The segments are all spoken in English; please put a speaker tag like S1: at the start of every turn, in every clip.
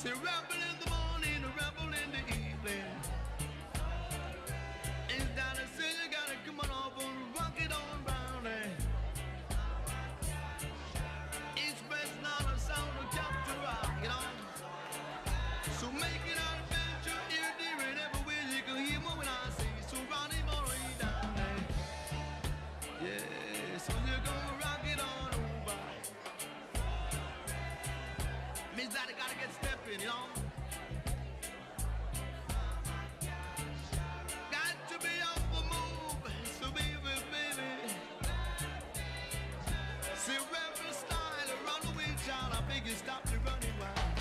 S1: Say rebel in the morning, a rebel in the evening. It's down to say you gotta come on off and rock it on round there. Expressing all the sound of Captain Rock, you know. So make it out of adventure, ear dear, and everywhere you can hear me when I say, so Ronnie Murray down there. Yeah, so you're gonna rock it on over. Means that I gotta get stepping, you know. Got to be on the move, so baby, baby. See Reverend style, a runaway child, I beg you stop the running wild.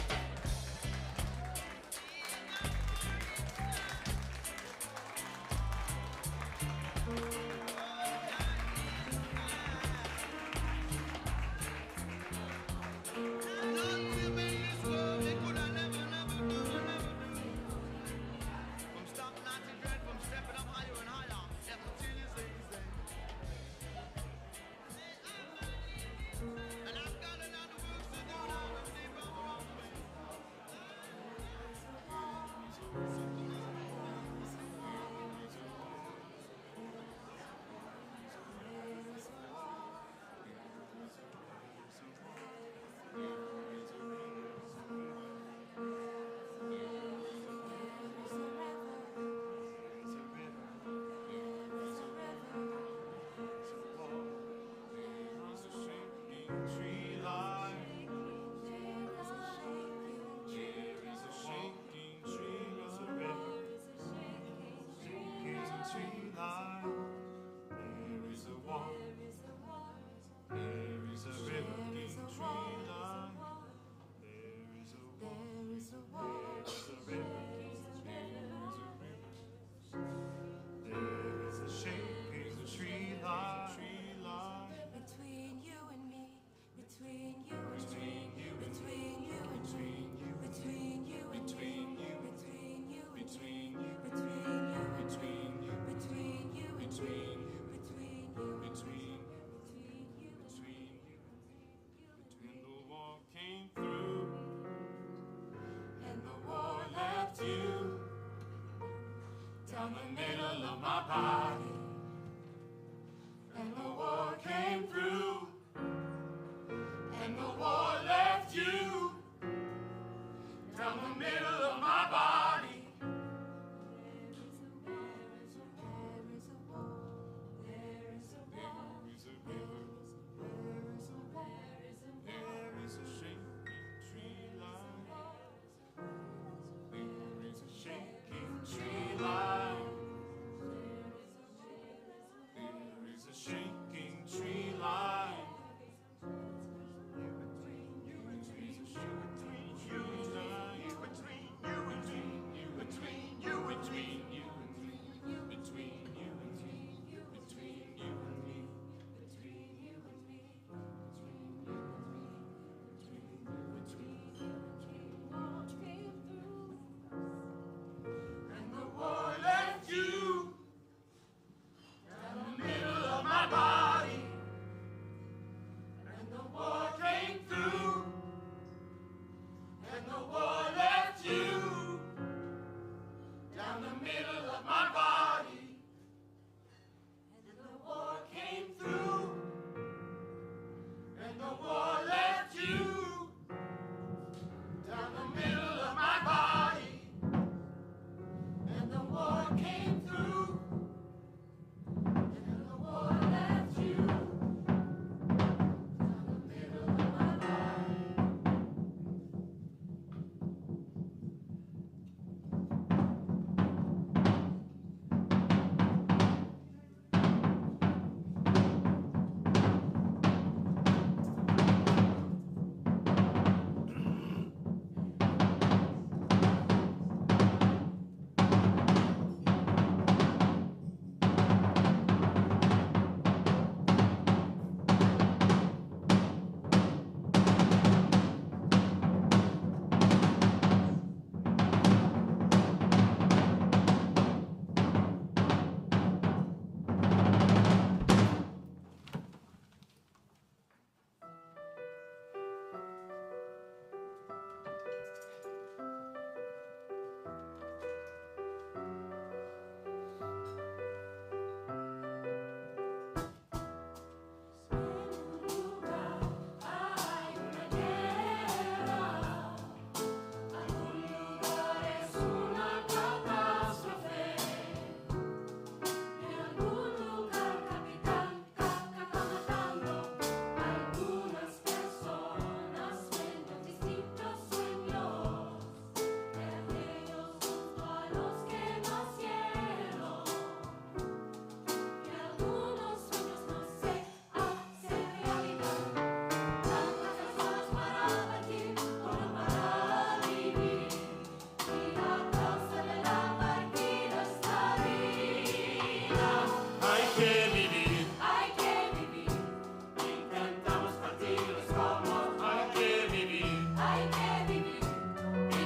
S2: hay que vivir.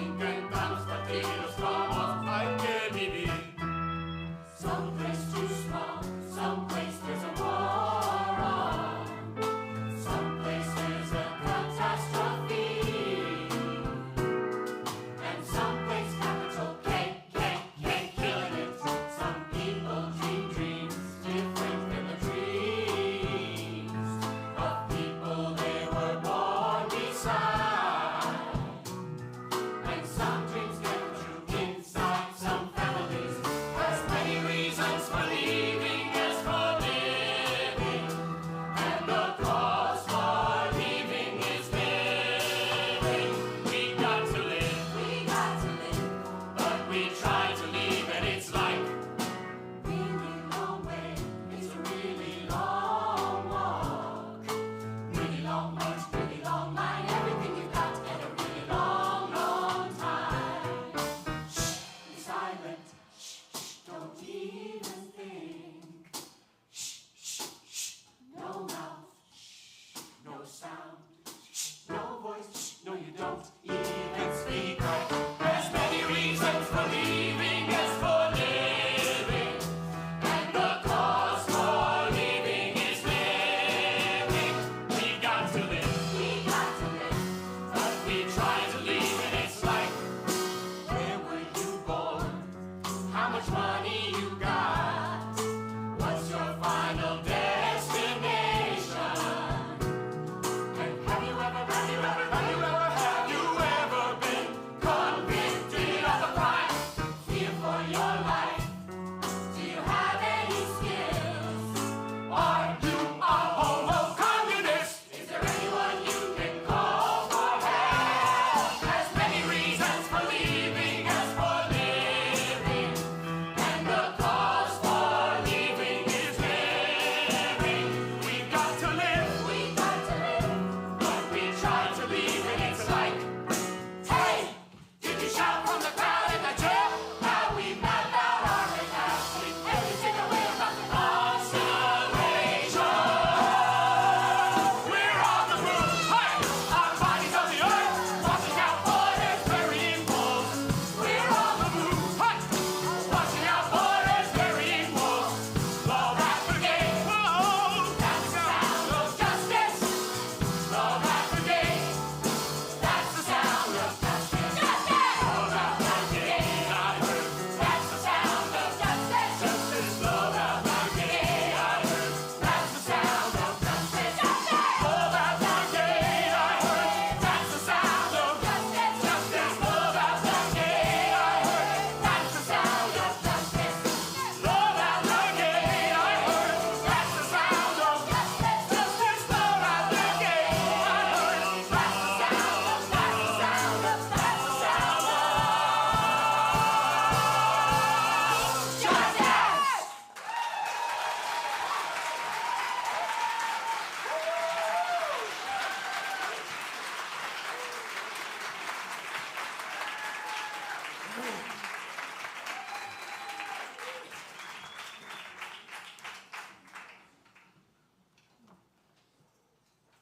S3: Intentamos partirnos como hay que vivir.
S2: Someplace too small, someplace there's a war on. Someplace there's a catastrophe. And someplace capital K, killing it. Some people dream dreams different than the dreams of people they were born beside. And some dreams get true inside some families. There's many reasons for leaving as for living. And the cause for leaving is living.
S3: We got to live,
S2: But
S3: we try to leave, and it's like
S2: really long way. It's a really long walk. Really long march, really long line. Everything you've got and a really long, long time. Shh, be silent. Shh, don't even think. Shh, shh, shh. No mouth. Shh, no sound. Shh, no voice. Shh, no, you don't even speak right.
S3: there's many reasons for leaving as for living.
S2: And the cause
S3: For leaving is living. We got to live,
S2: but
S3: we try to leave, and it's like
S2: where were you born? How much money you got? What's your final destination? And have you ever been convicted of a crime? Fear for your life? Do you have any skills? Are you a homo communist? Is there anyone you can call for help? As many reasons for leaving as for living. And the cause for leaving is living.
S3: we got to live,
S2: But we try to leave and it's like, hey, did you shout from the crowd in the jail? Now we map out our reality. Every single way about the constellation.
S3: we're on the move. Hey, our bodies on the earth,
S2: Watching out for their burying wolves. We're on the move.
S3: hey,
S2: Watching out for their burying wolves. Love that brigade.
S3: whoa,
S2: That's the sound of justice. Love that brigade. That's the sound of justice. Love that brigade.
S3: I heard
S2: That's the sound of justice.
S3: justice, love that brigade. I heard
S2: That's the sound of justice.
S3: love that brigade. I heard
S2: That's the sound of justice.
S3: justice, love that brigade. I heard
S2: That's the sound of justice.
S3: love that brigade. I heard
S2: That's the sound of justice.
S3: justice, love that brigade. I heard
S2: That's the sound of. That's the sound of. That's the sound of justice.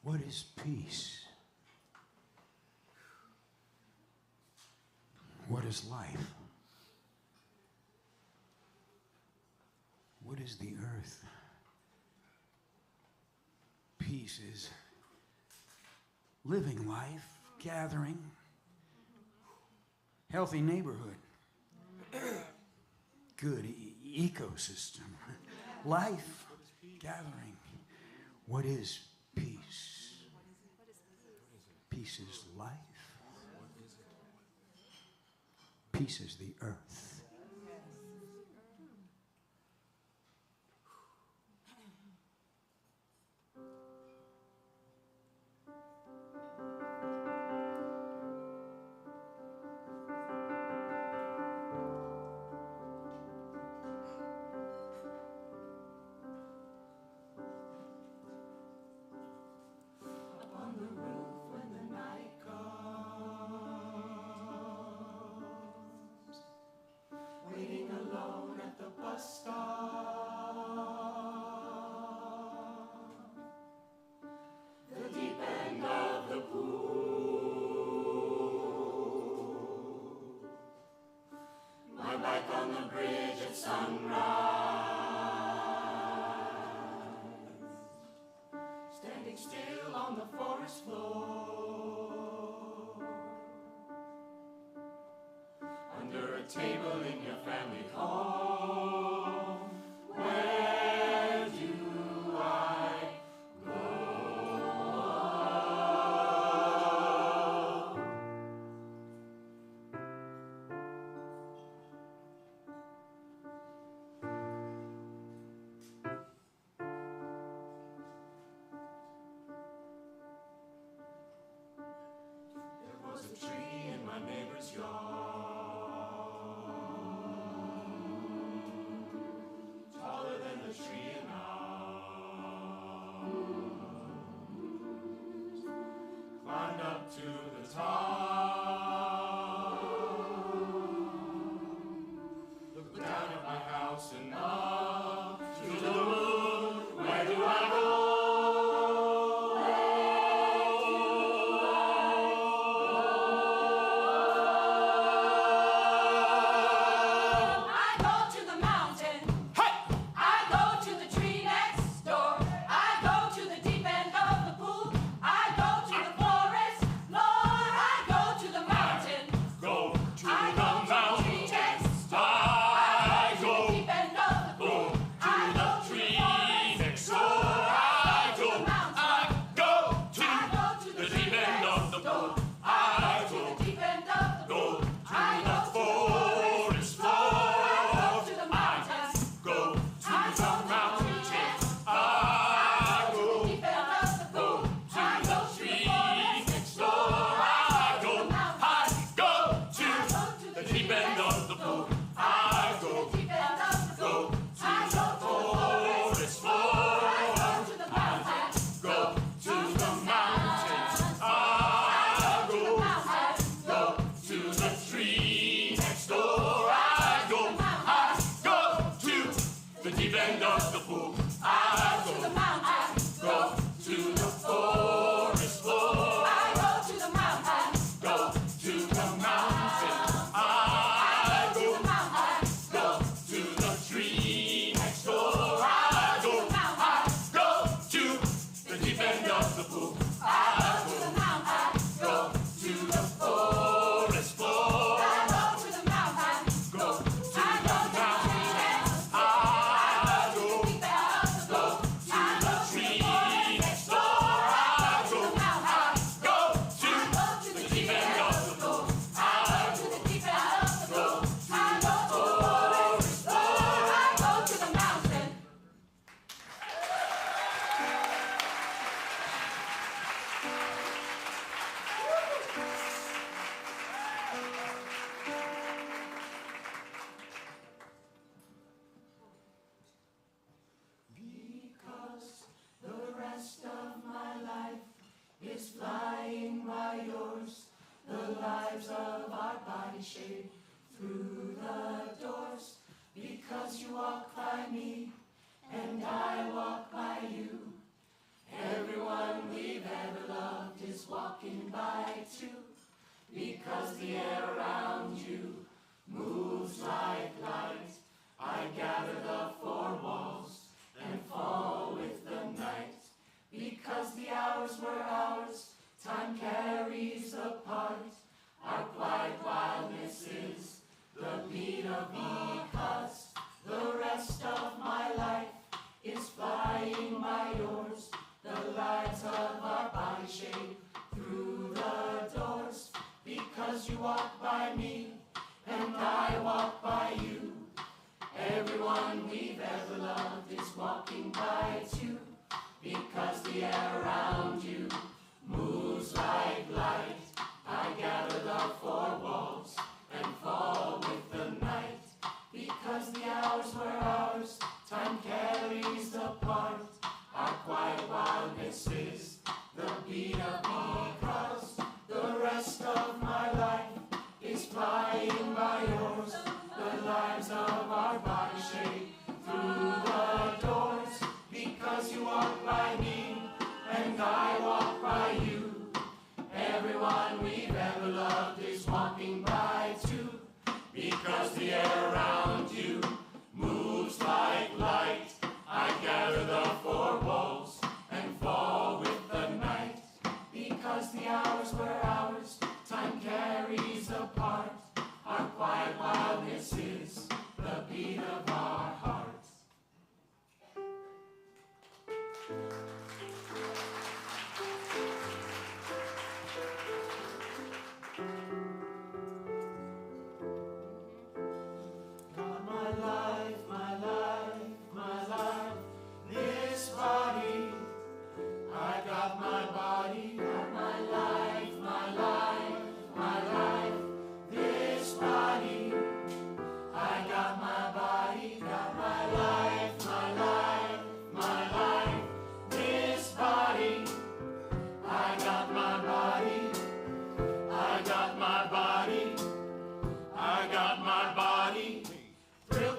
S4: What is peace? What is life? What is the earth? Peace is living life, gathering, healthy neighborhood, good ecosystem, life, gathering. What is peace? Peace is life. Peace is the earth.
S2: On the roof when the night comes. table in your family home. Where do I go? There was a tree in my neighbor's yard, taller than the tree in ours. Climbed up to the top, looked down at my house and up to the moon. Where do I go?
S5: I go to the mountain. I go to the tree next door. I go to the deep end of the pool. I go to the forest. Lord, I go to the mountain.
S3: Go to
S5: I
S3: the
S5: go to the
S3: mountain.
S5: tree next door.
S3: I
S5: I go to
S3: go
S5: the deep end of the
S3: go
S5: pool.
S3: to
S5: I
S3: the
S5: go to the
S3: tree
S5: forest.
S3: next door.
S5: Lord,
S3: I
S5: to
S3: go.
S5: the mountain.
S3: I go to
S5: I go to
S3: the
S5: tree
S3: deep end
S5: next
S3: of the
S5: door.
S3: pool.
S5: I go to
S3: go.
S5: the deep end of the
S3: Go
S5: pool.
S3: to
S5: I
S3: the
S5: go to the
S3: forest
S5: Lord, I
S3: floor.
S5: go to the mountain.
S3: Go to
S5: I
S3: the
S5: go to the
S3: mountain.
S5: tree next
S3: I
S5: go to
S3: go
S5: the deep end of the pool. I go to the
S3: tree
S5: forest
S3: next door. I go. I go to the deep end of the pool. I go
S5: to the deep end of the
S3: go
S5: pool.
S3: to
S5: I
S3: the
S5: go to the forest.
S3: forest floor.
S5: I go to the mountain.
S3: Go to the mountains. I
S5: To the
S3: go.
S5: mountain.
S3: Go to the tree next door. I go. I go to the deep end of the pool. I
S5: To the
S3: go.
S5: mountain.
S3: Go to the forest floor.
S5: I go to the mountain.
S3: Go to the mountain. I
S5: To
S3: go.
S5: the mountain.
S3: Go to the tree next door. I
S5: To
S3: go.
S5: the mountain.
S3: Go to the deep end of the pool.
S5: I go to the mountain.
S3: Go to the forest floor.
S5: I go to the mountain.
S3: Go to
S5: I go
S3: the
S5: to the tree
S3: mountain.
S5: next
S3: I go.
S5: deep end of the
S3: Go
S5: pool.
S3: to
S5: I
S3: the
S5: go to the
S3: tree
S5: forest.
S3: next door. I
S5: To
S3: go.
S5: the mountain.
S3: Go
S5: I go to
S3: to
S5: the
S3: the deep end of the pool. I
S5: to
S3: go.
S5: the deep end of the
S3: Go
S5: pool. I go to the forest. I go to the mountain.
S2: Because the rest of my life is flying by yours, the lives of our body shape through the doors. Because you walk by me and I walk by you. Everyone we've ever loved is walking by too. Because the air around you moves like light. I gather the four walls and fall with the night. Because the hours were ours, time carries apart. Our quiet wildness is the beat of because the rest of my life is flying by yours. The lights of our body shape through the doors. Because you walk by me and I walk by you. Everyone we've ever loved is walking by too. Because the air around you moves like light. I gather the four walls and fall with the night. Because the hours were ours, time carries apart. Our quiet wildness is the beat of because the rest of my life is flying by yours. The lives of our body shape through the doors. Because you walk by me and I walk by you. Everyone we've ever loved is walking by too. Because the air around you moves like light. I gather the four walls and fall with the night. Because the hours were ours, time carries apart. Our quiet wild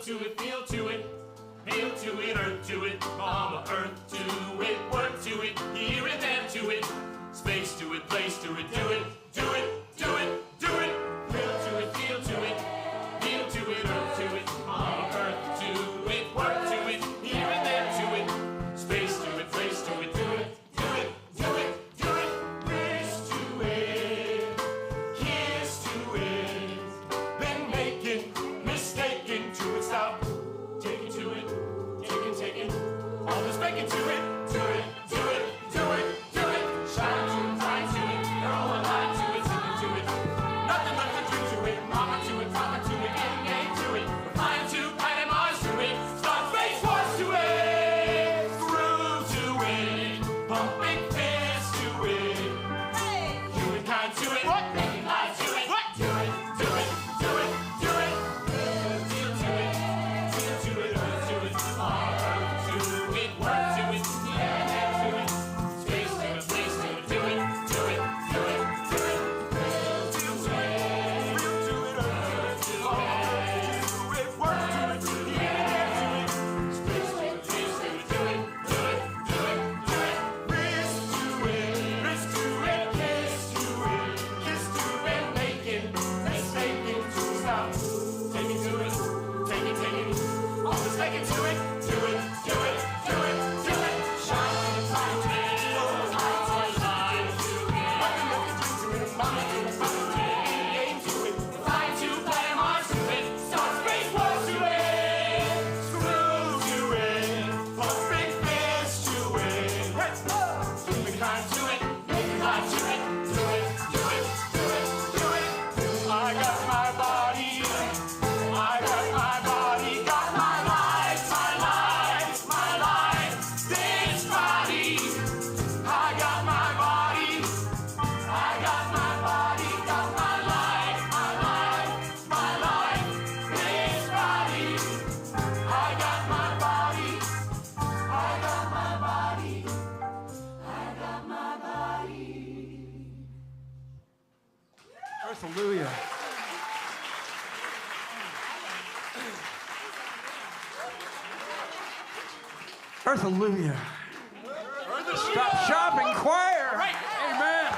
S3: to it, feel to it. Feel to it, earth to it, mama earth to it, work to it, here and there to it, space to it, place to it, do it, do it, do it, do it. Feel to it, feel to it, feel to it, earth to it, mama earth to it, work to it, here and there to it, space to it, place to it, do it, do it, do it, do it. Kiss to it, kiss to it, then making, mistaken to it, stop. Take it to it, take it, all this bacon to it, do it, do it, do it, do it, shine to it, fly to it, you're all alive to it, singing to it, nothing left to do to it, mama to it, in game to it, we're flying to planet Mars to it, start space wars to it, through to it, pumping fist to it, humankind to it, making life to it, do it, do it, do it, do it, feel to it. To it, earth to it, all earth to it, work to it, yeah, to it, space to it, place to it, do it, do it, do it, do it, feel to it, earth to it, work to it, yeah, to it, space to it, place to it, do it, do it, do it, do it, wrist to it, kiss to it, making, mistaken to stop, take it to it, take it. All this making to it, do it, do it, do it, do it. Shine to it, fly to it, light to it. Nothing left to do to it, mama to it, game to it. Fly to planet Mars to it, start space wars to it. Screw to it, pumping fist to it. Humankind to it, making life to it. Do it, do it, do it, do it. I got my body, I got my body, got my life, this body. I got my body, I got my body, got my life, this body. I got my body, I got my body, I got my body.
S4: Earthalujah. Earthalujah. Stop shopping choir. Amen.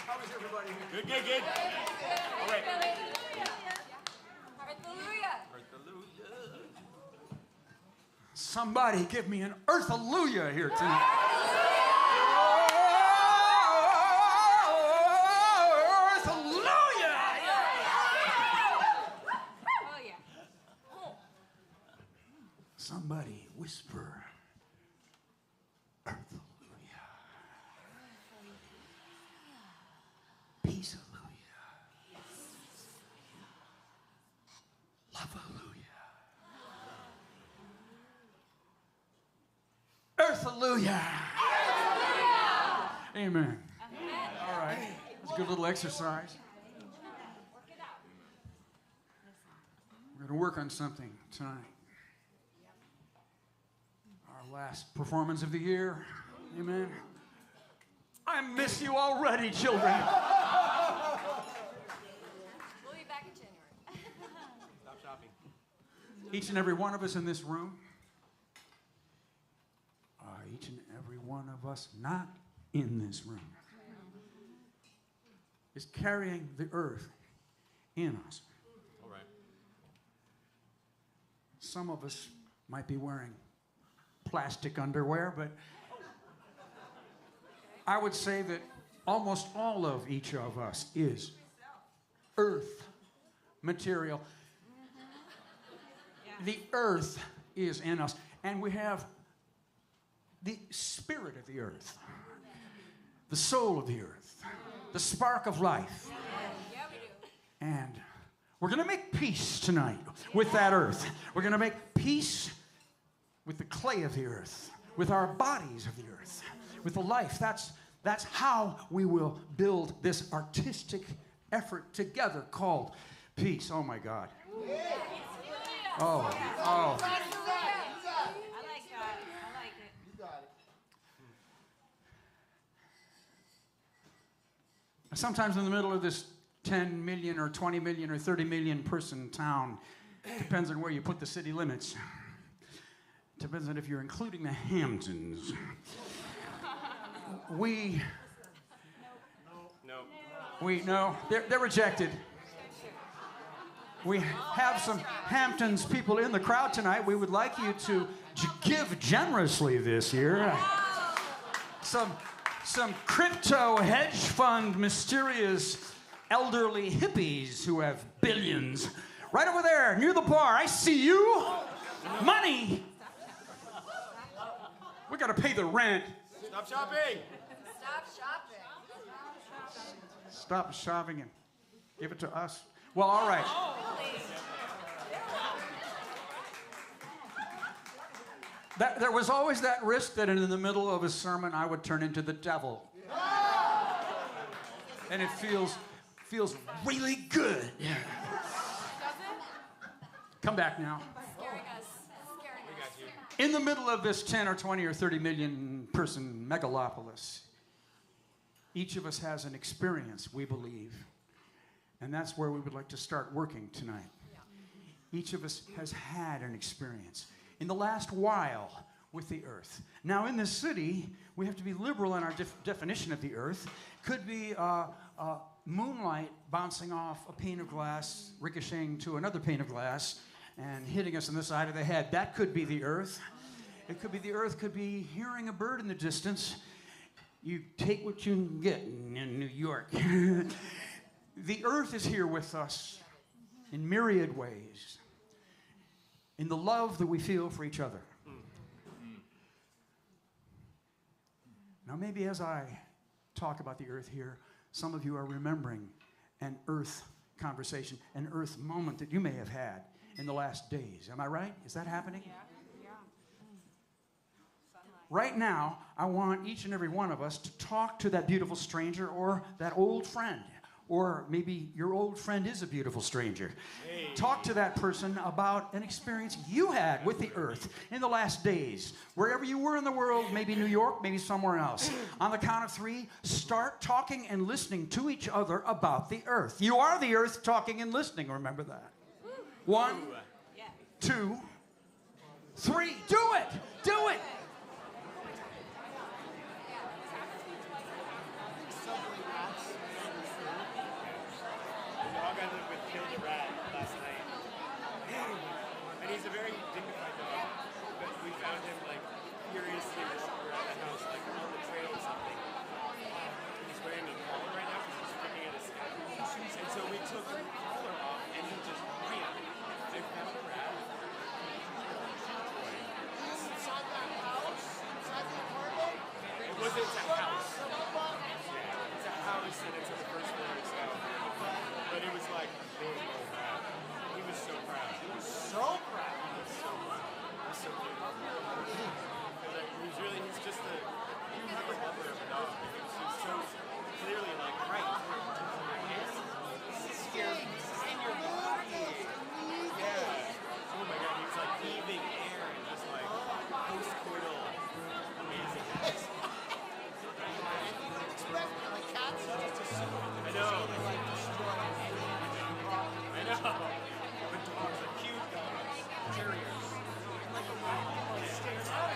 S4: How is everybody?
S3: Good, good, good. All right.
S4: Somebody give me an earthalujah here tonight. Somebody whisper, earthalujah. Peace-alujah. Love-alujah. Earthalujah. Amen. All right. Let's do a little exercise. We're going to work on something tonight. Our last performance of the year. Amen. I miss you already, children.
S5: We'll be back in January.
S3: Stop shopping.
S4: Each and every one of us in this room, each and every one of us not in this room, is carrying the earth in us.
S3: All right.
S4: Some of us might be wearing plastic underwear, but I would say that almost all of each of us is earth material. The earth is in us, and we have the spirit of the earth, the soul of the earth, the spark of life. And we're going to make peace tonight with that earth. We're going to make peace with the clay of the earth, with our bodies of the earth, with the life. That's how we will build this artistic effort together called peace. Oh my God. Oh.
S5: I like that. I like it.
S4: Sometimes in the middle of this 10 million or 20 million or 30 million person town, depends on where you put the city limits. Depends on if you're including the Hamptons. No, they're rejected. We have some Hamptons people in the crowd tonight. We would like you to give generously this year. Some crypto hedge fund mysterious elderly hippies who have billions. Right over there, near the bar. I see you. Money. We gotta pay the rent.
S3: Stop shopping!
S4: Stop shopping and give it to us. Well, all right. There was always that risk that in the middle of a sermon I would turn into the devil. And it feels really good. Come back now. In the middle of this 10 or 20 or 30 million person megalopolis, each of us has an experience, we believe. And that's where we would like to start working tonight. Each of us has had an experience in the last while with the earth. Now, in this city, we have to be liberal in our definition of the earth. Could be moonlight bouncing off a pane of glass, ricocheting to another pane of glass, and hitting us on the side of the head. That could be the earth. It could be the earth, could be hearing a bird in the distance. You take what you can get in New York. The earth is here with us in myriad ways, in the love that we feel for each other. Now, maybe as I talk about the earth here, some of you are remembering an earth conversation, an earth moment that you may have had in the last days. Am I right? Is that happening? Yeah. Right now, I want each and every one of us to talk to that beautiful stranger or that old friend. Or maybe your old friend is a beautiful stranger. Hey. Talk to that person about an experience you had with the earth in the last days. Wherever you were in the world, maybe New York, maybe somewhere else. On the count of 3, start talking and listening to each other about the earth. You are the earth talking and listening, remember that. 1, 2, 3. Do it! Do it!
S3: And he's a very dignified dog, but we found him like furiously around the house, like on the trail or something. He's wearing a collar right now because he's sticking at his scalp. And so we took the collar off and he just ran. I found a rat. Inside that house? Inside the apartment? It wasn't a house. Yeah, it's a house and it's on the first floor itself. But it was like a big old rat. He was so proud. He was so proud. He was so proud. He was so cute. He's just a lover of a dog. He's so clearly like right. Scared in your body. Yeah. Oh my God, he was like heaving air and just like post-coital amazing. Like cats. I know. I know. But dogs are cute dogs. Terriers. Like a wild stairs out.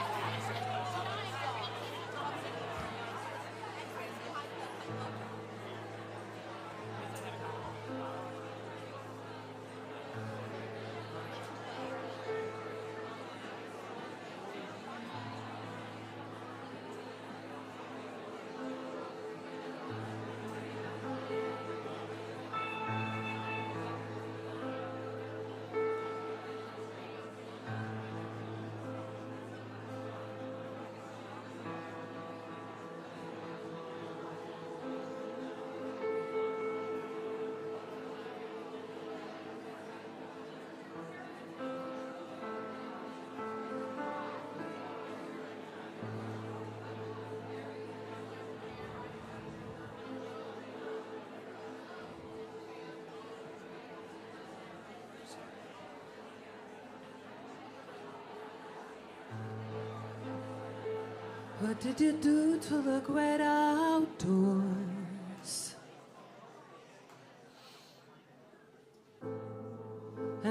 S5: What did you do to the great outdoors?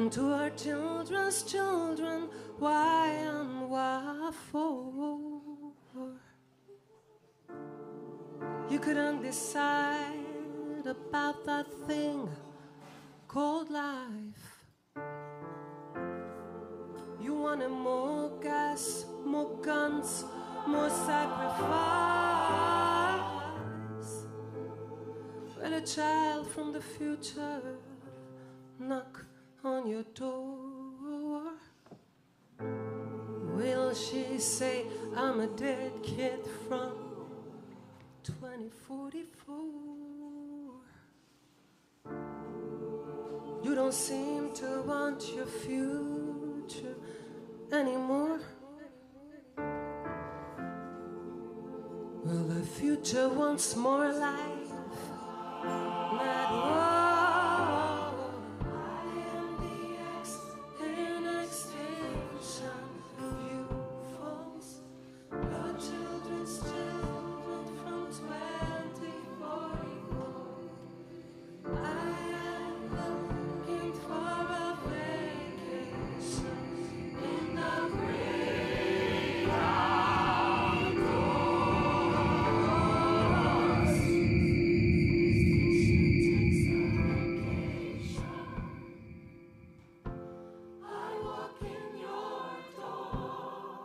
S6: And to our children's children, why and wherefore? You couldn't decide about that thing called life. You wanted more gas, more guns, more sacrifice. Well, a child from the future knock on your door. Will she say, I'm a dead kid from 2044? You don't seem to want your future anymore. Well, the future wants more life, not war. I am the X in extinction. You folks, your children's children from 2044. I am looking for a vacation in the great outdoors. I walk in your door.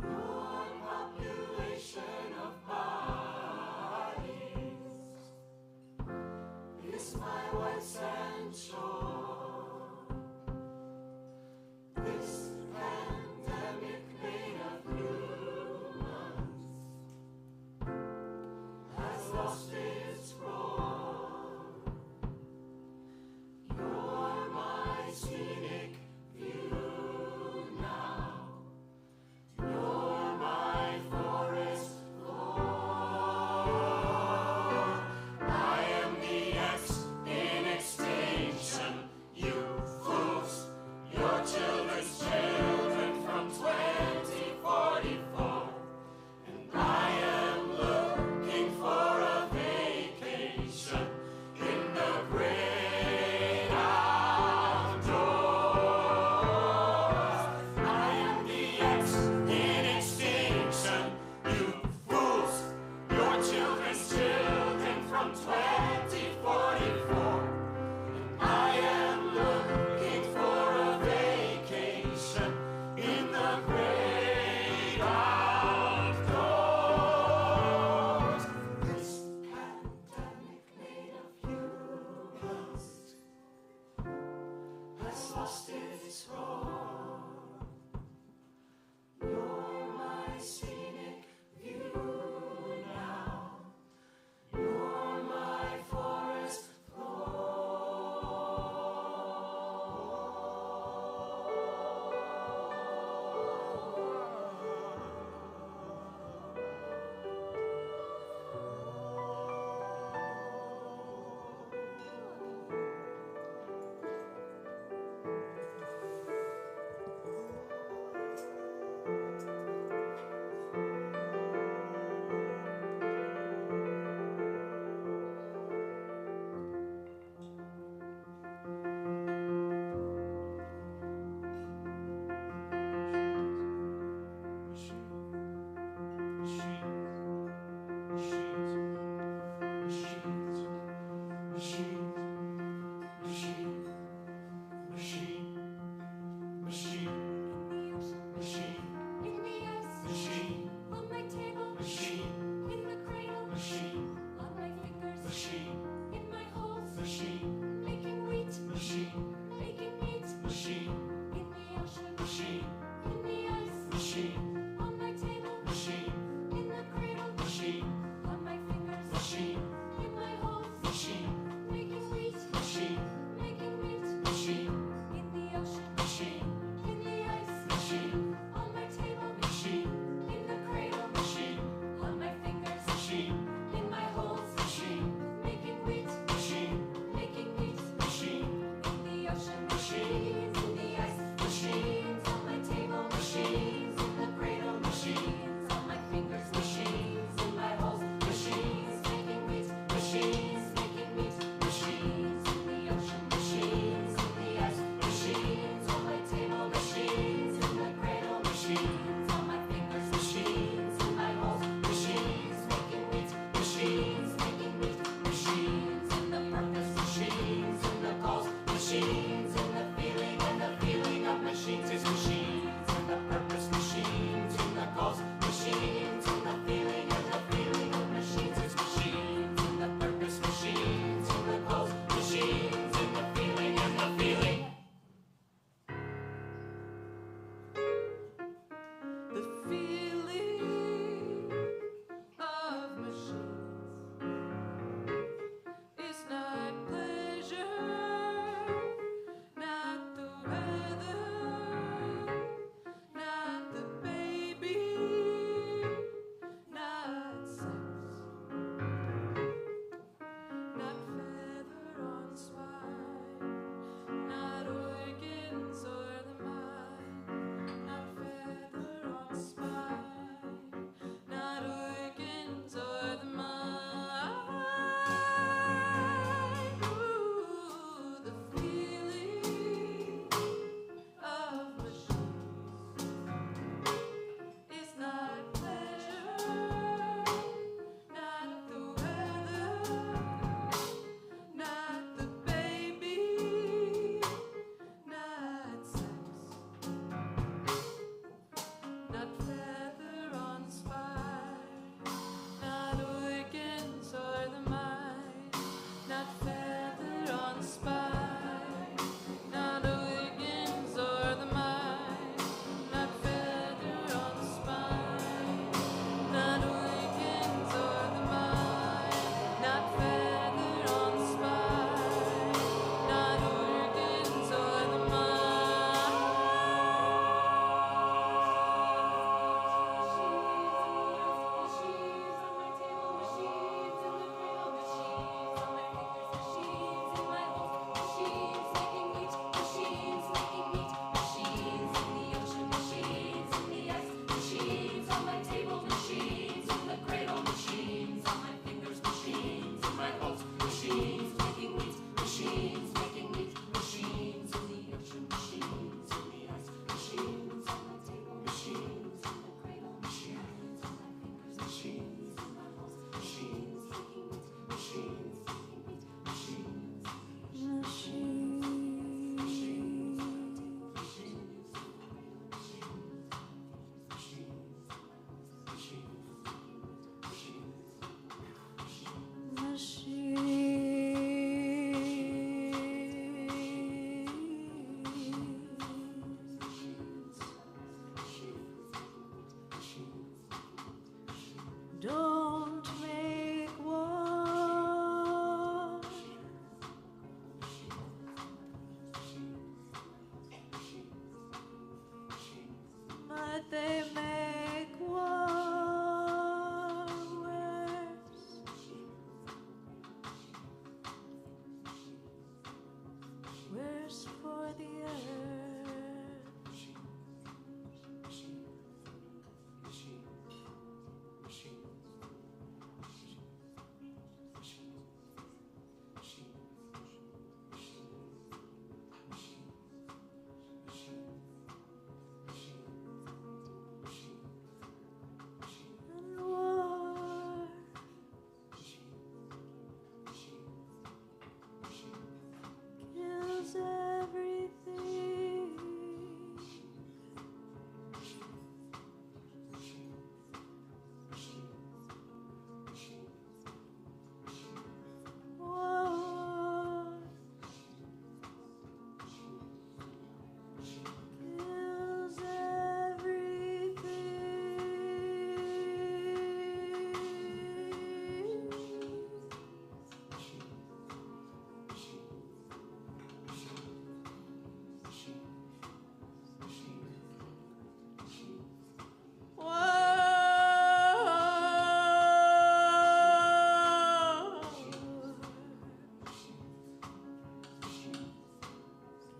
S6: Your population of bodies is my white sand shore. This pandemic made of humans has lost its roar. You're my scenic view now. You're my forest floor. I am the X in extinction, you fools. Your children's children from 2044. And I am looking for a vacation in the great outdoors. I am the X in extinction, you fools. Your children's children from 2044. And I am looking for a vacation in the great outdoors. This pandemic made of humans has lost its roar. You're my scenic view now. You're my forest machines, making meat, machines in the ocean, machines. that they make war worse. Worse for the earth. And war kills everything. War kills everything.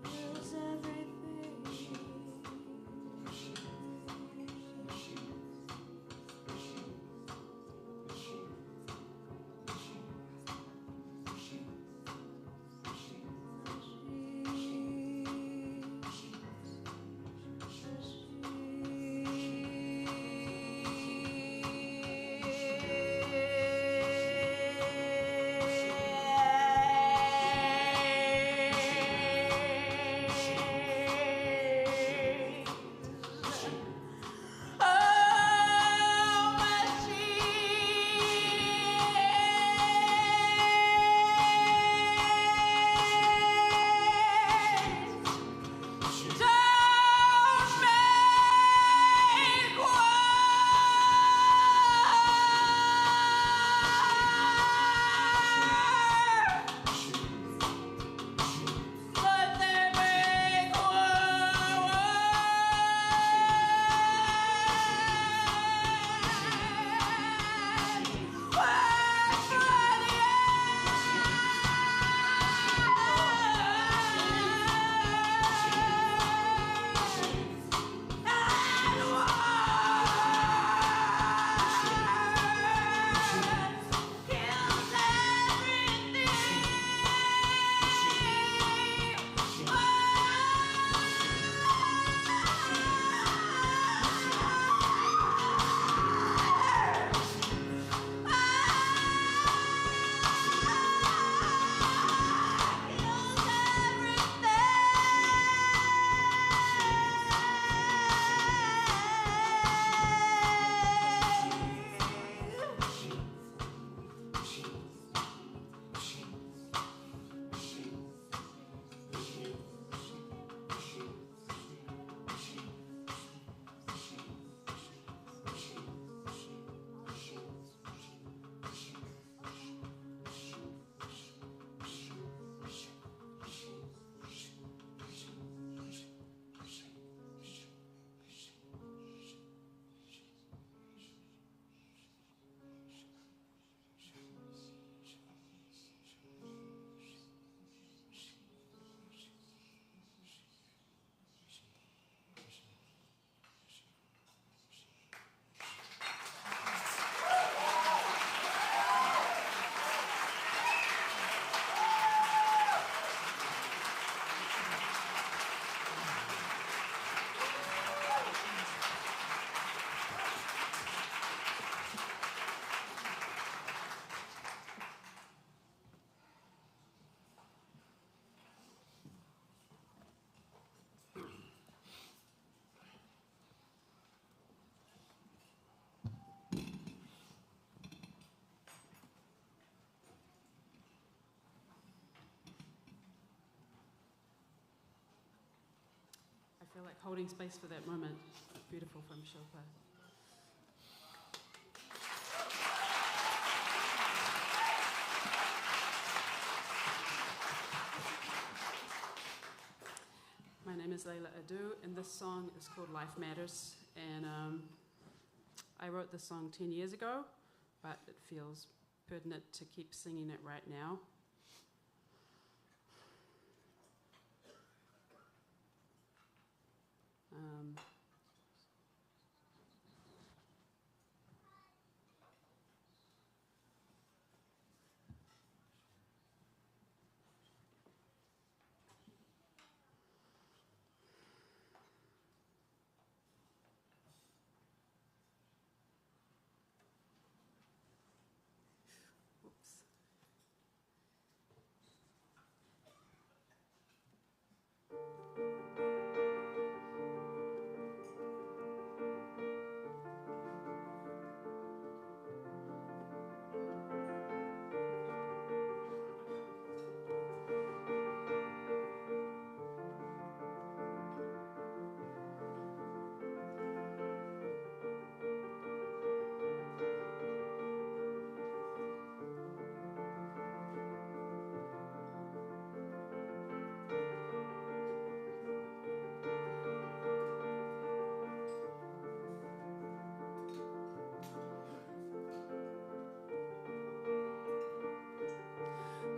S6: Kills everything.
S7: I feel like holding space for that moment. Beautiful from Chopin. My name is Leila Adu, and this song is called Life Matters. And I wrote this song 10 years ago, but it feels pertinent to keep singing it right now.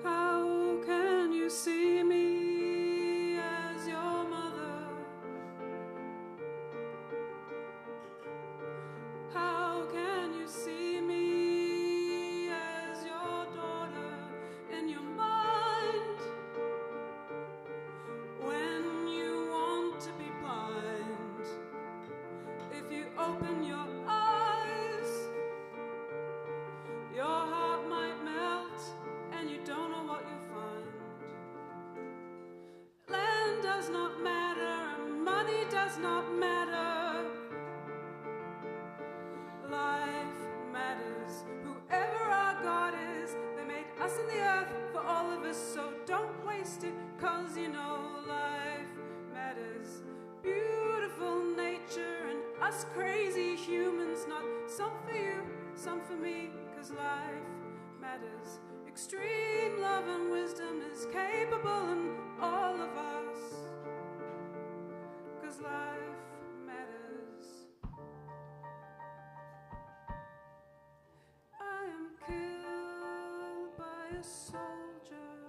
S6: How can you see me as your mother? How can you see me as your daughter in your mind when you want to be blind? If you open your eyes, your heart might melt and you don't know what you'll find. Land does not matter and money does not matter. Life matters. Whoever our God is, they made us and the earth for all of us, so don't waste it, 'cause you know life matters. Beautiful nature and us crazy humans, not some for you, some for me, 'cause life matters. Extreme love and wisdom is capable in all of us, 'cause life matters. I am killed by a soldier,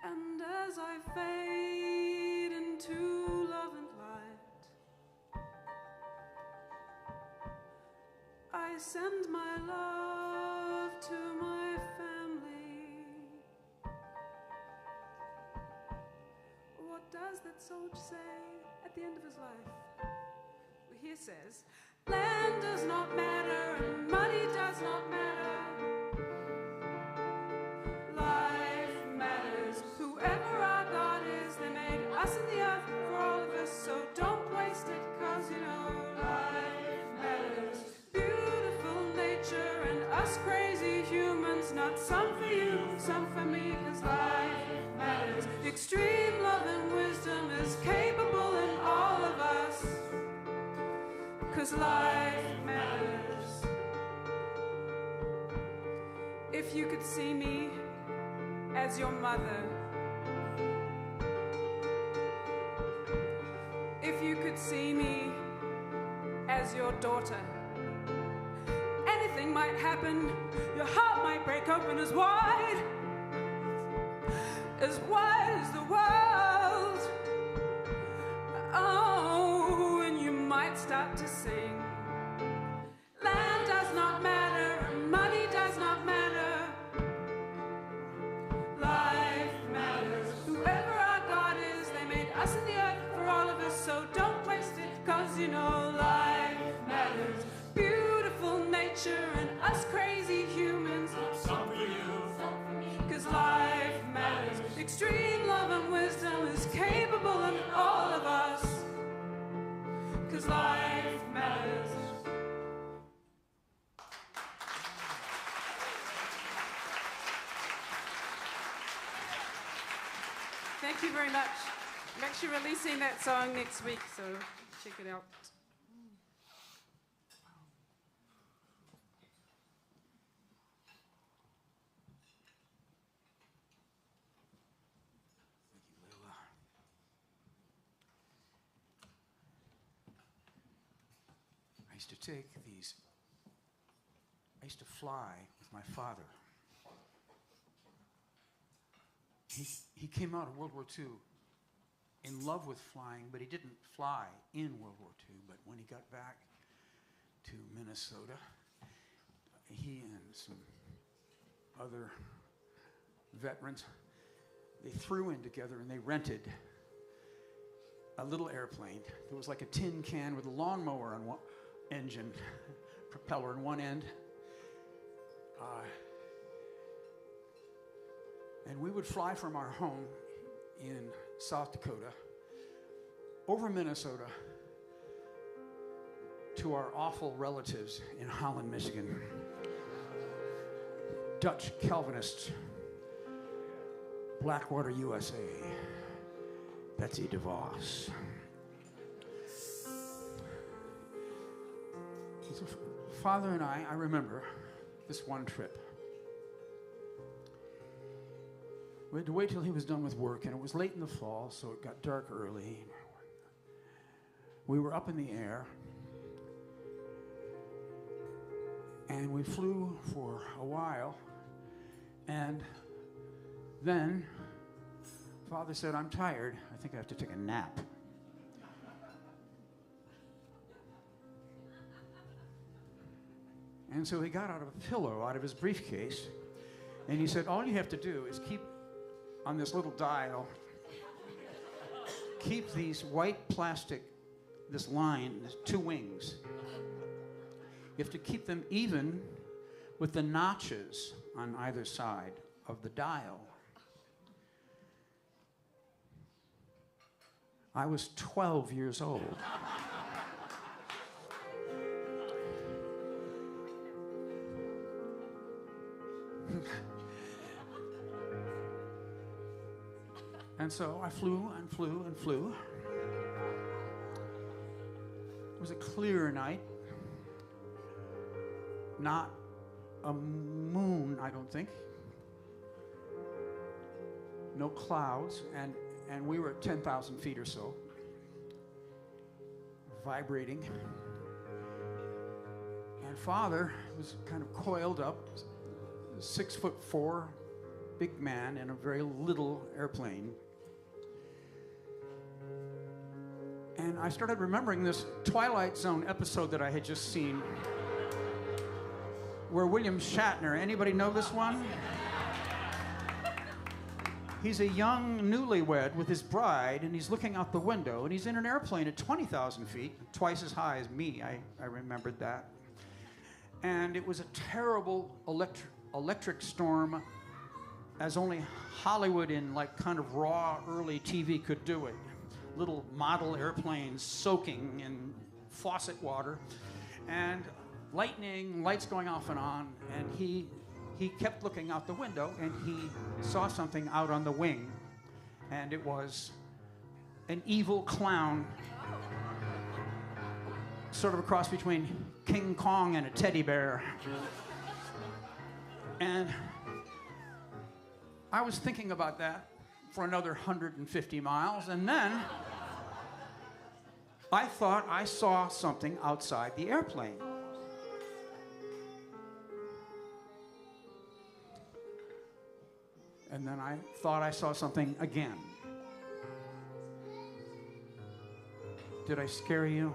S6: and as I fade into love and light, I send my love to my family. What does that soldier say at the end of his life? Well, he says, land does not matter and money does not matter. Life matters. Whoever our God is, they made us and the earth for all of us, so don't waste it, 'cause you know life matters. Beautiful nature and us crazy humans, not some for you, some for me, 'cause life matters. Extreme love and wisdom is capable in all of us, 'cause life matters. If you could see me as your mother, if you could see me as your daughter, anything might happen. Your heart might break open as wide as the world. Oh, and you might start to sing. Land does not matter and money does not matter. Life matters. Whoever our God is, they made us and the earth for all of us, so don't waste it, 'cause you know life matters. Beautiful nature and us crazy humans,
S3: Some for you,
S6: 'cause life matters. Extreme love and wisdom is capable in all of us, 'cause life matters.
S7: Thank you very much. I'm actually releasing that song next week, so check it out.
S4: Thank you, Leila. used to take these, I used to fly with my father. He came out of World War II in love with flying, but he didn't fly in World War II. But when he got back to Minnesota, he and some other veterans, they threw in together and they rented a little airplane that was like a tin can with a lawnmower on one engine, propeller on one end. And we would fly from our home in South Dakota over Minnesota to our awful relatives in Holland, Michigan. Dutch Calvinists, Blackwater, USA. Betsy DeVos. So Father and I remember this one trip. We had to wait till he was done with work, and it was late in the fall, so it got dark early. We were up in the air, and we flew for a while, and then Father said, "I'm tired. I think I have to take a nap." And so he got out a pillow out of his briefcase, and he said, "All you have to do is keep on this little dial, keep these white plastic, this line, there's two wings. You have to keep them even with the notches on either side of the dial." I was 12 years old. And so I flew and flew and flew. It was a clear night. Not a moon, I don't think. No clouds, and we were at 10,000 feet or so, vibrating. And Father was kind of coiled up, 6'4", big man in a very little airplane. And I started remembering this Twilight Zone episode that I had just seen, where William Shatner, anybody know this one? He's a young newlywed with his bride, and he's looking out the window, and he's in an airplane at 20,000 feet, twice as high as me. I remembered that. And it was a terrible electric storm, as only Hollywood in like kind of raw early TV could do it. Little model airplanes soaking in faucet water, and lightning, lights going off and on, and he kept looking out the window, and he saw something out on the wing, and it was an evil clown, sort of a cross between King Kong and a teddy bear. And I was thinking about that for another 150 miles, and then I thought I saw something outside the airplane. And then I thought I saw something again. Did I scare you?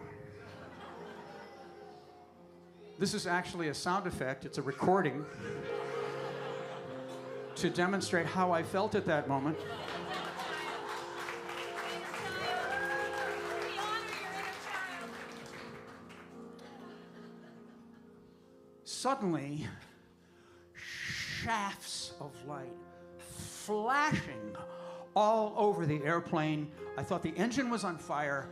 S4: This is actually a sound effect. It's a recording to demonstrate how I felt at that moment. Suddenly, shafts of light flashing all over the airplane. I thought the engine was on fire.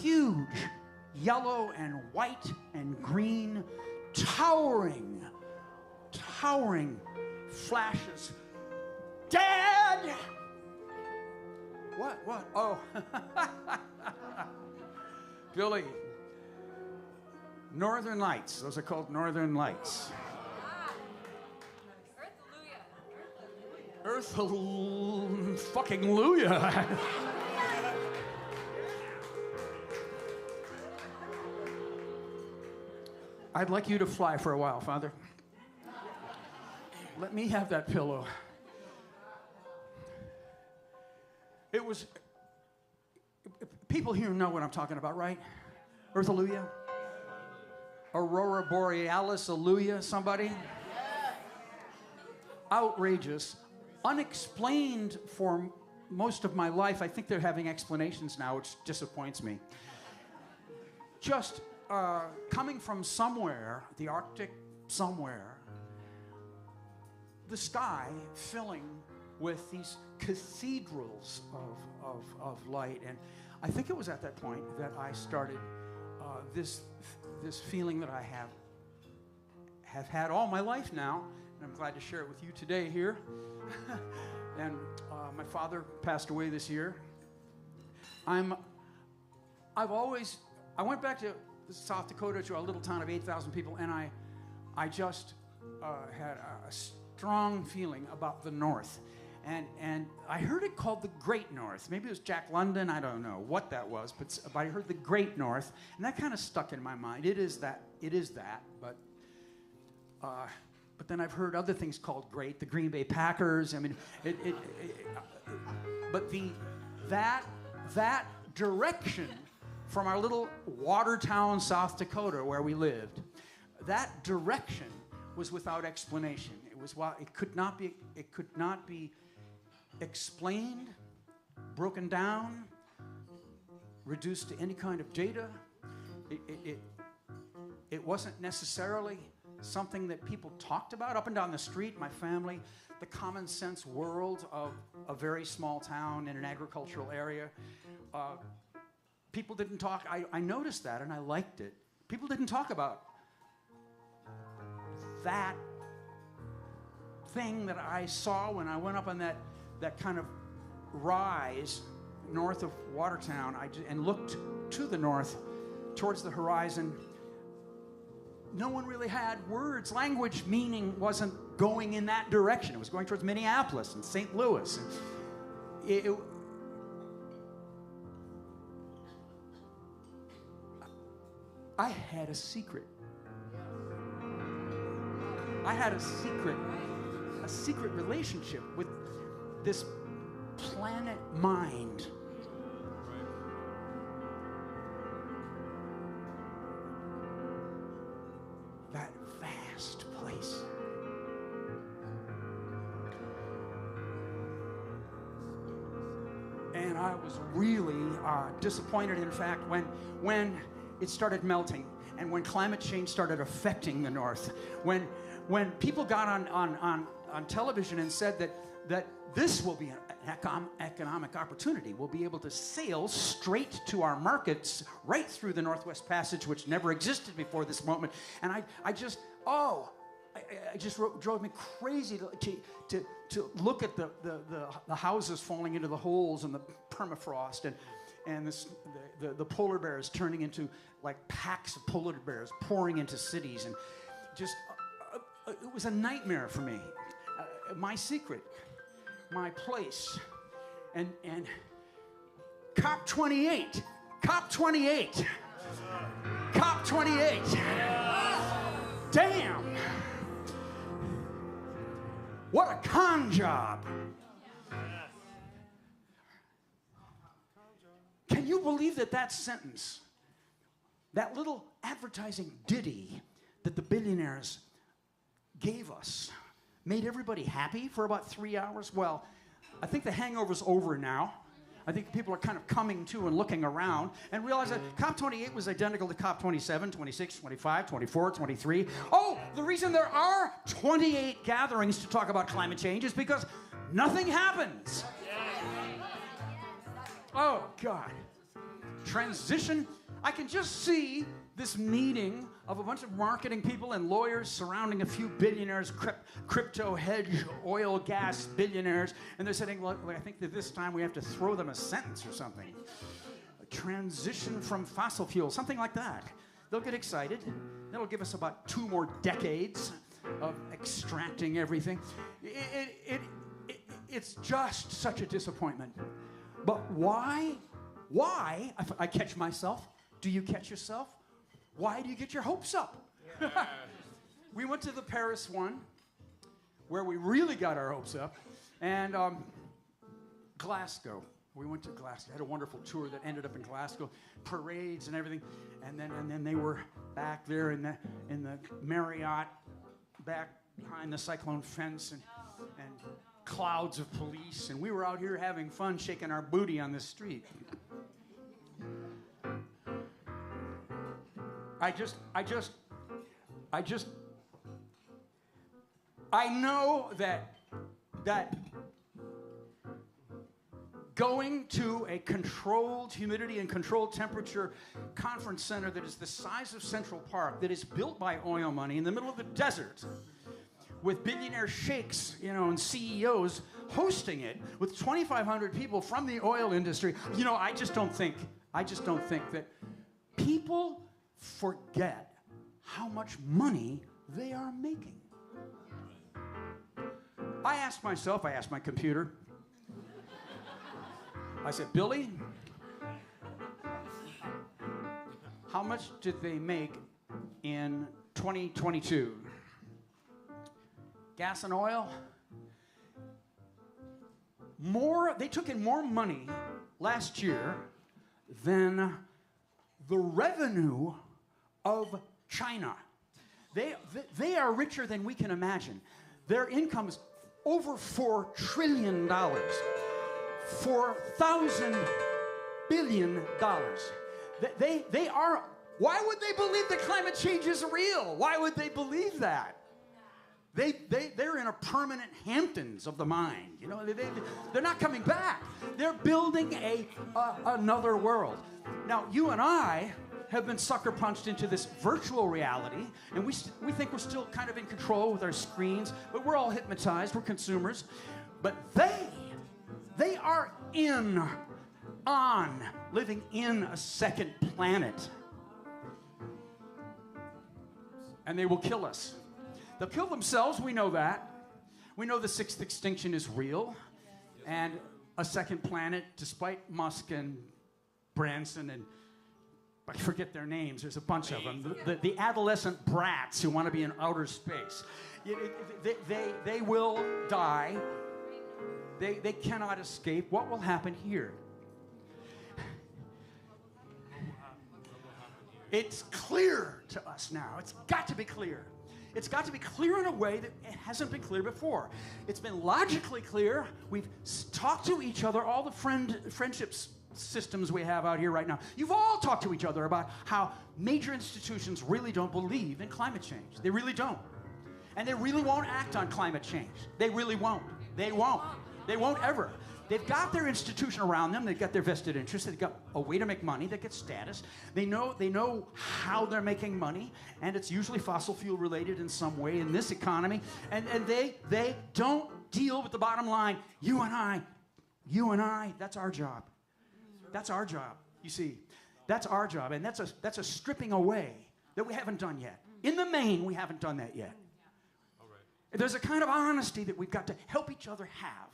S4: Huge yellow and white and green, towering flashes. Dad! What? Oh. Billy. Northern Lights. Those are called Northern Lights. Earthalujah. I'd like you to fly for a while, Father. Let me have that pillow. It was, people here know what I'm talking about, right? Earthalujah? Aurora Borealis, Alleluia, somebody? Outrageous, unexplained for most of my life. I think they're having explanations now, which disappoints me. Just coming from somewhere, the Arctic somewhere, the sky filling with these cathedrals of light. And I think it was at that point that I started this feeling that I have had all my life now, and I'm glad to share it with you today here. And my father passed away this year. I went back to South Dakota, to a little town of 8,000 people, and I just had a strong feeling about the North. And I heard it called the Great North. Maybe it was Jack London. I don't know what that was, but I heard the Great North, and that kind of stuck in my mind. It is that, but then I've heard other things called great, the Green Bay Packers. I mean, but that direction from our little water town, South Dakota, where we lived, that direction was without explanation. It could not be explained, broken down, reduced to any kind of data. It wasn't necessarily something that people talked about up and down the street. My family, the common sense world of a very small town in an agricultural area. People didn't talk. I noticed that, and I liked it. People didn't talk about that thing that I saw when I went up on that kind of rise north of Watertown, and looked to the north towards the horizon. No one really had words. Language meaning wasn't going in that direction. It was going towards Minneapolis and St. Louis. I had a secret. I had a secret relationship with this planet mind. That vast place. And I was really disappointed, in fact, when it started melting, and when climate change started affecting the North, when people got on television and said that this will be an economic opportunity. We'll be able to sail straight to our markets right through the Northwest Passage, which never existed before this moment. And I just drove me crazy to look at the houses falling into the holes and the permafrost, and the polar bears turning into like packs of polar bears pouring into cities, and just it was a nightmare for me. My secret, my place, and COP28. Damn! What a con job! Can you believe that sentence, that little advertising ditty that the billionaires gave us, made everybody happy for about 3 hours? Well, I think the hangover's over now. I think people are kind of coming to and looking around and realize that COP28 was identical to COP27, 26, 25, 24, 23. Oh, the reason there are 28 gatherings to talk about climate change is because nothing happens. Oh, God. Transition. I can just see this meeting of a bunch of marketing people and lawyers surrounding a few billionaires, crypto, hedge, oil, gas billionaires, and they're saying, look, I think that this time we have to throw them a sentence or something. A transition from fossil fuels, something like that. They'll get excited. That'll give us about 2 more decades of extracting everything. It's just such a disappointment. But why? I catch myself. Do you catch yourself? Why do you get your hopes up? We went to the Paris one, where we really got our hopes up, and Glasgow. We went to Glasgow. Had a wonderful tour that ended up in Glasgow, parades and everything, and then they were back there in the Marriott, back behind the cyclone fence, and clouds of police, and we were out here having fun, shaking our booty on the street. I know that going to a controlled humidity and controlled temperature conference center that is the size of Central Park, that is built by oil money in the middle of the desert, with billionaire sheikhs, and CEOs hosting it, with 2,500 people from the oil industry, I just don't think that people forget how much money they are making. I asked my computer, I said, Billy, how much did they make in 2022? Gas and oil? They took in more money last year than the revenue of China. They are richer than we can imagine. Their income is over $4 trillion. $4,000 billion. They are. Why would they believe that climate change is real? Why would they believe that? They're in a permanent Hamptons of the mind. They're not coming back. They're building another world. Now, you and I have been sucker punched into this virtual reality, and we think we're still kind of in control with our screens, but we're all hypnotized. We're consumers. But they are living in a second planet. And they will kill us. They'll kill themselves, we know that. We know the sixth extinction is real. And a second planet, despite Musk and Branson and, I forget their names, there's a bunch of them, the adolescent brats who want to be in outer space. They will die. They cannot escape. What will happen here? It's clear to us now. It's got to be clear. It's got to be clear in a way that it hasn't been clear before. It's been logically clear. We've talked to each other, all the friendships systems we have out here right now. You've all talked to each other about how major institutions really don't believe in climate change. They really don't. And they really won't act on climate change. They really won't. They won't. They won't ever. They've got their institution around them. They've got their vested interests. They've got a way to make money. They get status. They know how they're making money, and it's usually fossil fuel related in some way in this economy. And they don't deal with the bottom line. You and I, that's our job. That's our job. You see, that's our job, and that's a stripping away that we haven't done yet. In the main, we haven't done that yet. There's a kind of honesty that we've got to help each other have.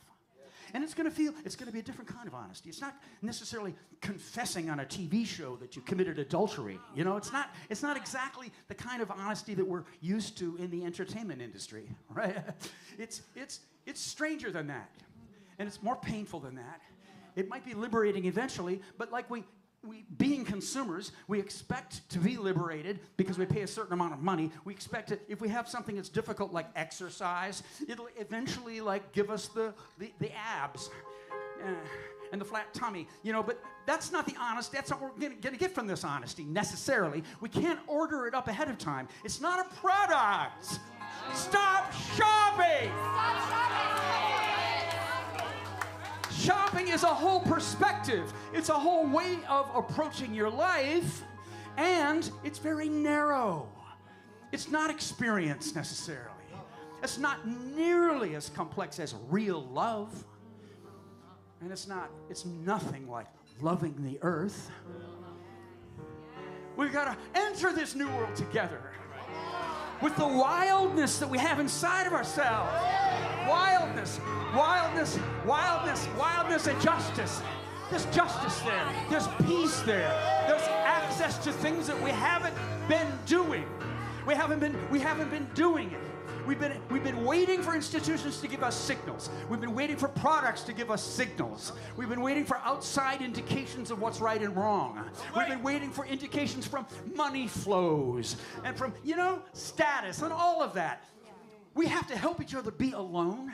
S4: And it's going to be a different kind of honesty. It's not necessarily confessing on a TV show that you committed adultery. It's not exactly the kind of honesty that we're used to in the entertainment industry, right? It's stranger than that. And it's more painful than that. It might be liberating eventually, but like we being consumers, we expect to be liberated because we pay a certain amount of money. We expect it, if we have something that's difficult like exercise, it'll eventually give us the abs and the flat tummy, but that's not the honesty. That's not what we're going to get from this honesty necessarily. We can't order it up ahead of time. It's not a product. Stop shopping!
S5: Stop shopping!
S4: Shopping is a whole perspective. It's a whole way of approaching your life, and it's very narrow. It's not experience necessarily. It's not nearly as complex as real love. And it's nothing like loving the earth. We've got to enter this new world together with the wildness that we have inside of ourselves. Wildness, wildness, wildness, wildness, and justice. There's justice there. There's peace there. There's access to things that we haven't been doing. We haven't been doing it. We've been waiting for institutions to give us signals. We've been waiting for products to give us signals. We've been waiting for outside indications of what's right and wrong. We've been waiting for indications from money flows and from, status and all of that. We have to help each other be alone.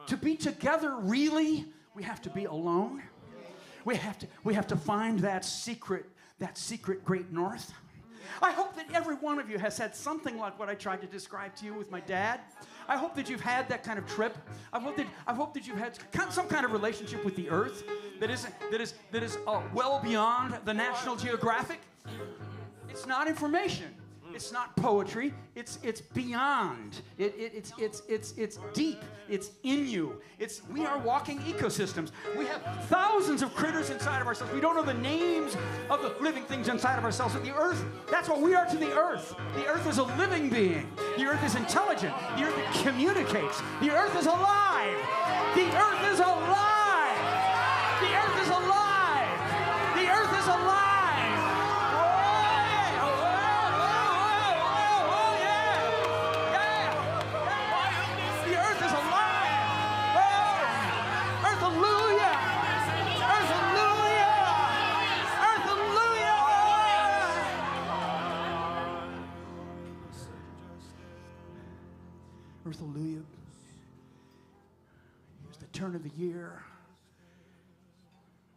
S4: To be together, really, we have to be alone. We have to find that secret great north. I hope that every one of you has had something like what I tried to describe to you with my dad. I hope that you've had that kind of trip. I hope that you've had some kind of relationship with the earth that is well beyond the National Geographic. It's not information. It's not poetry. It's beyond. It's deep. It's in you. We are walking ecosystems. We have thousands of critters inside of ourselves. We don't know the names of the living things inside of ourselves. But the earth, that's what we are to the earth. The earth is a living being. The earth is intelligent. The earth communicates. The earth is alive. The earth is alive. The earth is alive. The earth is alive. Earthalujah. Here's the turn of the year.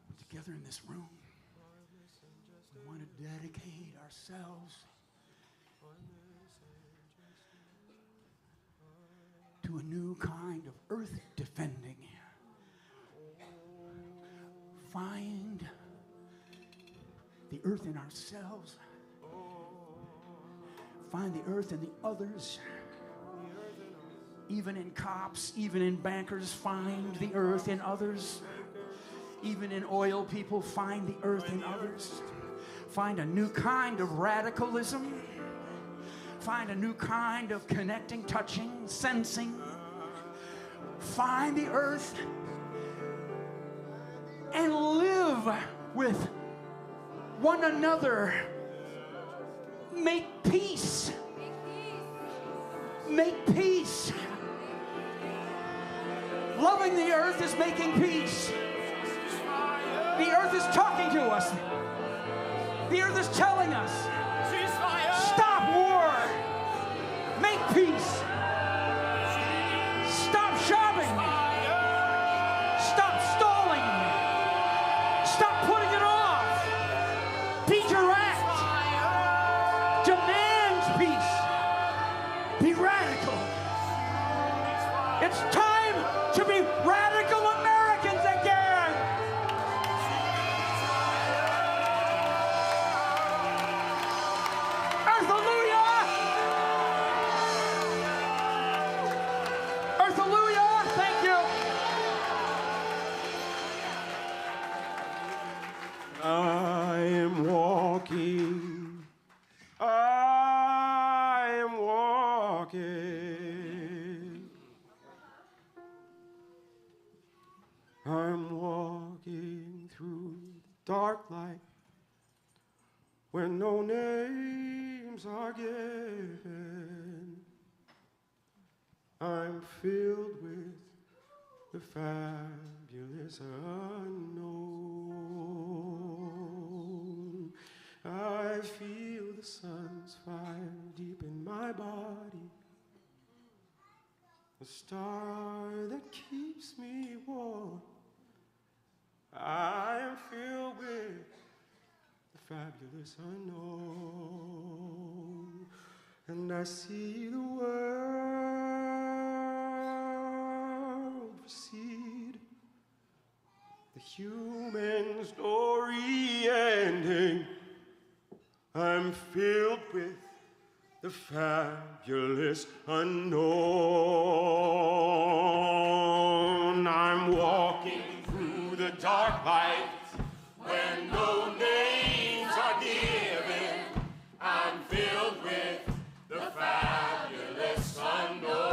S4: We're together in this room. We want to dedicate ourselves to a new kind of earth defending. Find the earth in ourselves. Find the earth in the others. Even in cops, even in bankers, find the earth in others. Even in oil people, find the earth in others. Find a new kind of radicalism. Find a new kind of connecting, touching, sensing. Find the earth and live with one another. Make peace. Make peace. Loving the earth is making peace. The earth is talking to us. The earth is telling us, stop war. Make peace. Stop shopping. Stop stalling. Stop putting it off. Be direct. Demand peace. Be radical. It's time to be radical Americans again. Earthalujah! Earthalujah! Thank you.
S8: I am walking. I am walking. I'm walking through dark light where no names are given. I'm filled with the fabulous unknown. I feel the sun's fire deep in my body, the star that keeps me warm. I am filled with the fabulous unknown, and I see the world proceed, the human story ending. I'm filled with the fabulous unknown. I'm walking through the dark light when no names are given. I'm filled with the fabulous unknown.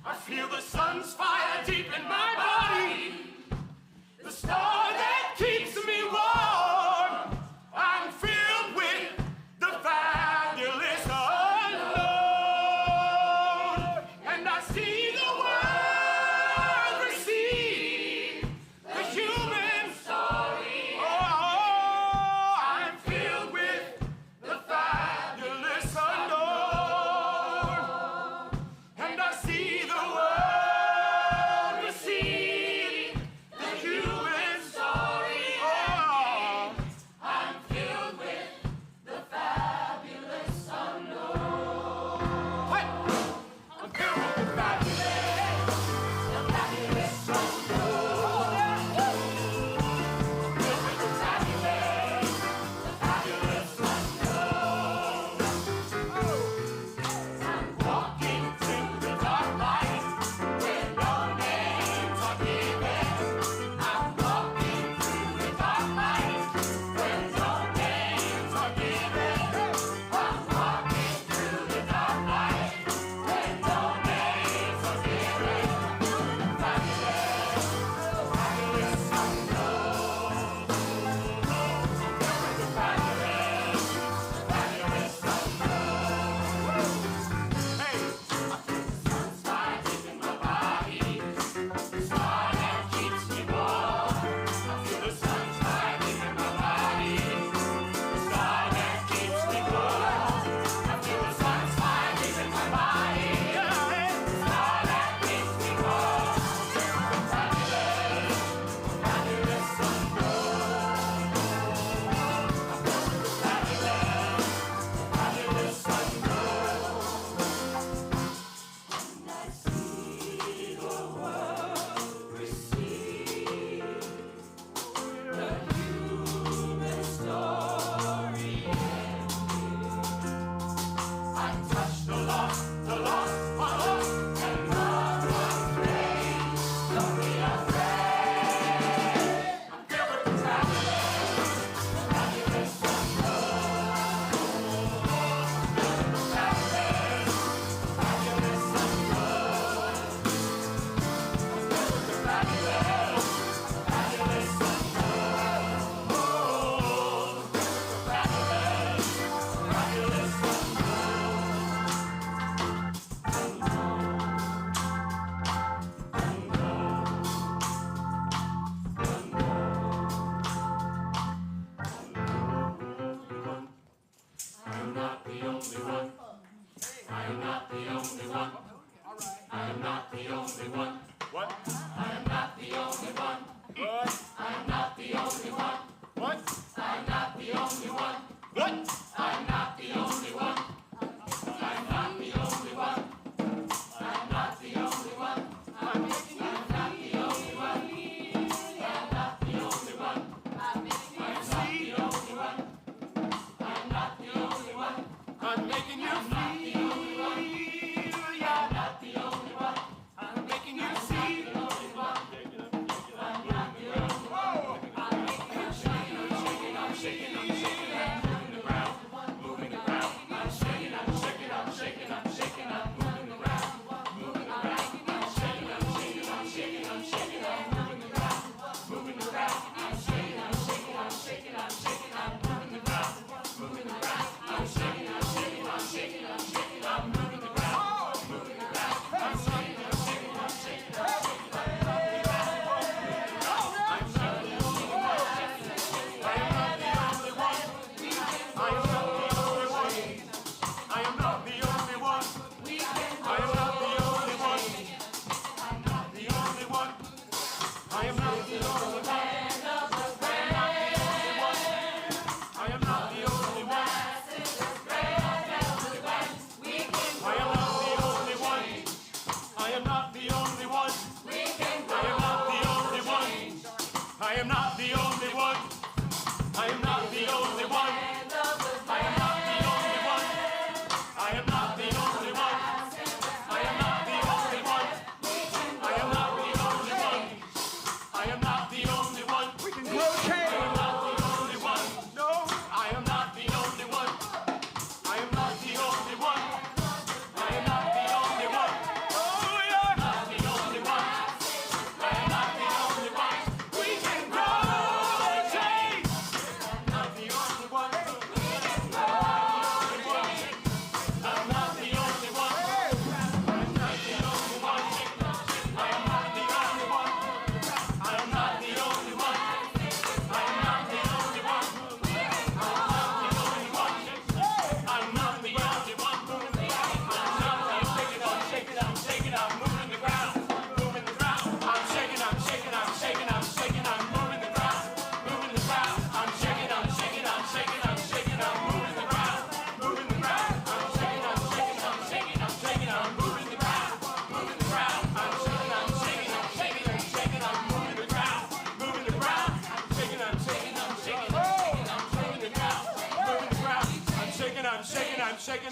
S3: I feel the sun's fire deep in my body, the star that keeps me warm. I'm filled with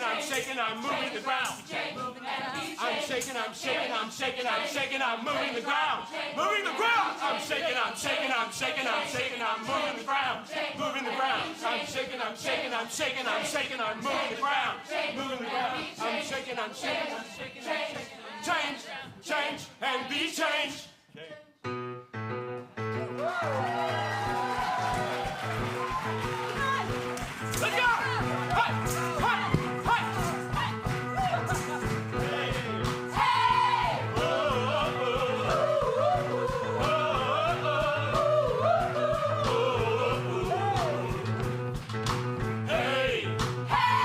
S8: I'm shaking, I'm moving the ground. I'm shaking, I'm shaking, I'm shaking, I'm shaking, I'm moving the ground. Moving the ground. I'm shaking, I'm shaking, I'm shaking, I'm shaking, I'm moving the ground. Moving the ground. I'm shaking, I'm shaking, I'm shaking, I'm shaking, I'm moving the ground. Moving the ground. I'm shaking, I'm shaking, I'm shaking, I'm shaking. Change, change, and be changed. Let's go! Hey! Hey!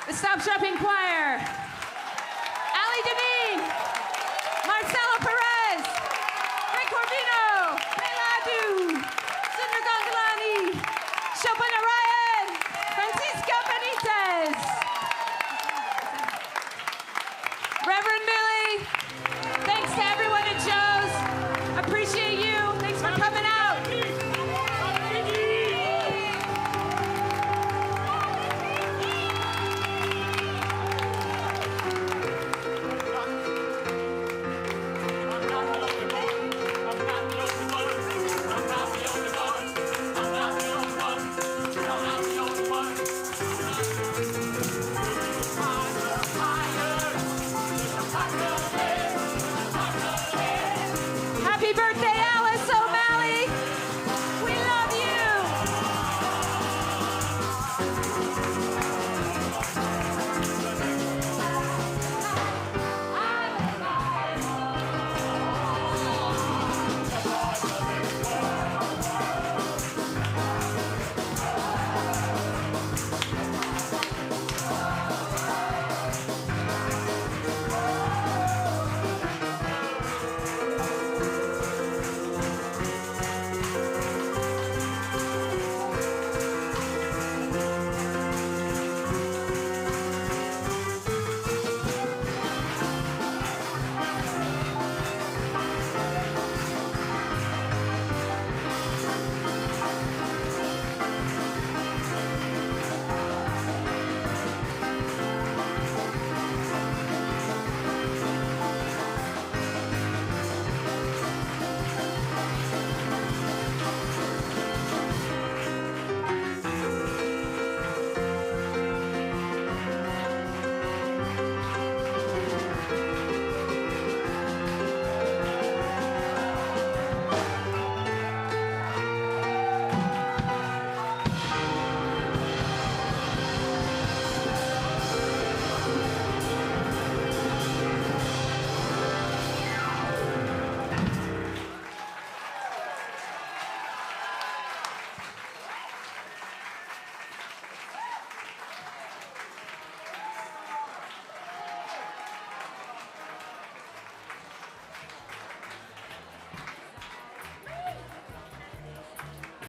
S9: The StopShopping Choir. Ali Dineen. Marcelo Perez. appreciate you. Thanks for coming out. Happy birthday,